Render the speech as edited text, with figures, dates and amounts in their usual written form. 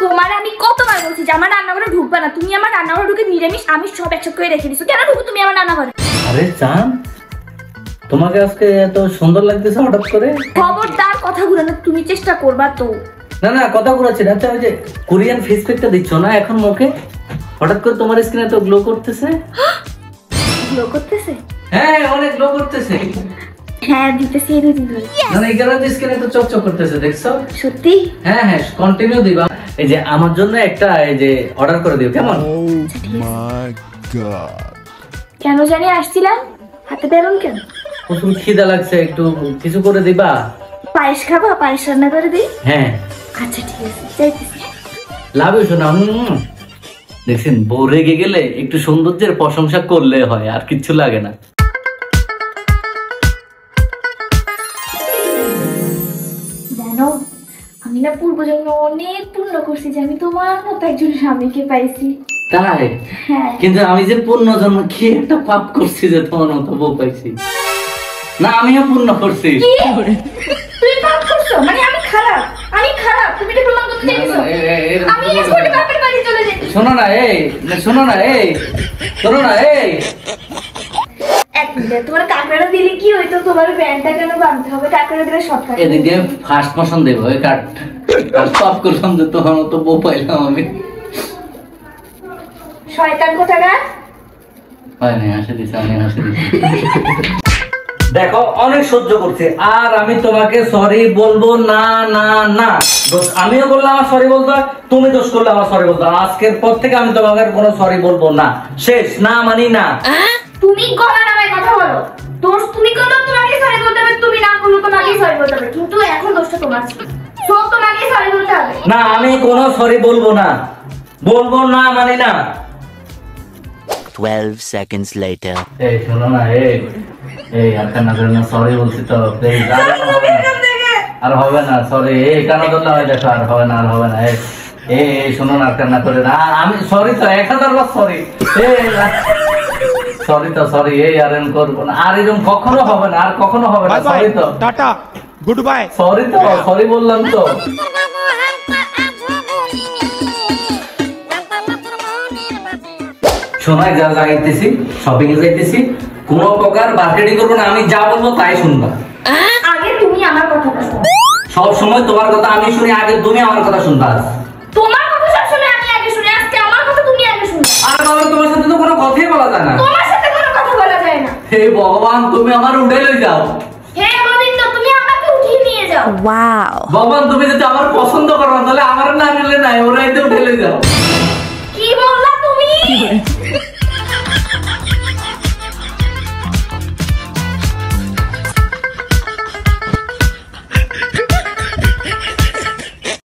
তোমার আমি কতবার বলছি যে আমার রান্নাঘরে ঢুকবা না, তুমি আমার রান্নাঘরে ঢুকে নিরামিষ আমি সব একসাথে করে রেখে দিছো, কেন ঢুকো তুমি আমার রান্নাঘরে? আরে জান, তোমাকে আজকে এত সুন্দর লাগতেছে হঠাৎ করে। খবরদার কথাগুলো না, তুমি চেষ্টা করবা তো। না না কথা বলেছি না, ওই যে কোরিয়ান ফেস প্যাকটা দিচ্ছ না এখন মুখে, হঠাৎ করে তোমার স্কিন এত গ্লো করতেছে। গ্লো করতেছে? হ্যাঁ অনেক গ্লো করতেছে। হ্যাঁ দিতেছি এই দিদি। মানে এই কারণে স্কিন এত চকচক করতেছে দেখছো? সত্যি? হ্যাঁ হ্যাঁ কন্টিনিউ দিবা। এই যে আমার জন্য একটা এই যে অর্ডার করে দিও কেমন? ও মাই গড। কেন জানি আসছিলাম, হাতে বেলুন কেন? প্রচুর খিদা লাগছে, একটু কিছু করে দিবা। পায়েস খাবা? পায়েস রান্না করে দিই। হ্যাঁ আচ্ছা ঠিক আছে যাইতেছি। লাভ হইছো না। দেখছেন বউ রেগে গেলে একটু সৌন্দর্যের প্রশংসা করলে হয়, আর কিচ্ছু লাগে না। জানো আমি না পূর্বজন্মে অনেক পূর্ণ করছি যে আমি তোমার মতো একজন স্বামীকে পাইছি। তাই? হ্যাঁ। কিন্তু আমি যে পূর্ণ জন্ম কি একটা পাপ করছি যে তোমার মতো বউ পাইছি। না আমিও পূর্ণ করছি। তুই পাপ করছো মানে আমি খারাপ? আমি খারাপ তুমি এটা প্রমাণ করতে চাইছো? আমি এখনই বাপের বাড়ি চলে যাই। শোনো না এই, শোনো না এই, শোনো না এই। এক মিনিট, তোমার কাকড়া দিলে কি হইতো? তোমার ব্যান্ডটা কেন বাঁধতে হবে? কাকড়া দিলে শর্টকাট। এদিকে ফার্স্ট মোশন দেবো ওই কাট। পাপ করলাম যে তোমার মতো বউ পাইলাম আমি। শয়তান কোথাকার। হয় না হাসি দিছি, আমি হাসি দিছি। দেখো অনেক সহ্য করছি, আর আমি তোমাকে সরি বলবো না না না। দোষ আমিও বললাম আমার সরি বলতে হয়, তুমি দোষ করলে আমার সরি বলতে হয়। আজকের পর থেকে আমি তোমাকে কোনো সরি বলবো না, শেষ। না মানি না। তুমি গলা নামায় কথা বলো। দোষ তুমি করলো তোমাকে সরি বলতে হবে, তুমি না করলো তোমাকে সরি বলতে হবে, কিন্তু এখন দোষটা তোমার ছিল, সব তোমাকে সরি বলতে হবে। না আমি কোনো সরি বলবো না, বলবো না মানি না। 12 seconds later. এই শোনো না এই, এই আর কান্না করে না, সরি বলছি তো প্লিজ। আর হবে না সরি, এই কান্না করলে হয় দেখো, আর হবে না, আর হবে না। এই শোনো না, আর কান্না করে না। আমি সরি তো 1000 বার সরি। সরি তো সরি, এই আর এরকম করবো না, আর এরকম কখনো হবে না, আর কখনো হবে না। সরি তো, টাটা, গুড বাই। সরি তো, সরি বললাম তো। শোনাই যা যাইতেছি, শপিং এ যাইতেছি, কোনো প্রকার মার্কেটিং করবো না, আমি যা বলবো তাই শুনবা। আগে তুমি আমার কথাটা শোনো। সব সময় তোমার কথা আমি শুনি, আগে তুমি আমার কথা শুনবা। তোমার কথা সবসময় আমি আগে শুনি, আজকে আমার কথা তুমি আগে শুনো। আর বাবা তোমার সাথে তো কোনো কথাই বলা যায় না। তোমার সাথে কোনো কথা বলা যায় না। হে ভগবান তুমি আমার উঠে লই যাও। হে গোবিন্দ তুমি আমাকে উঠিয়ে নিয়ে যাও। Wow. ভগবান তুমি যদি আমার পছন্দ করো তাহলে আমার না নিলে নাই, ওরা এতে উঠে লই যাও। কি বললা তুমি?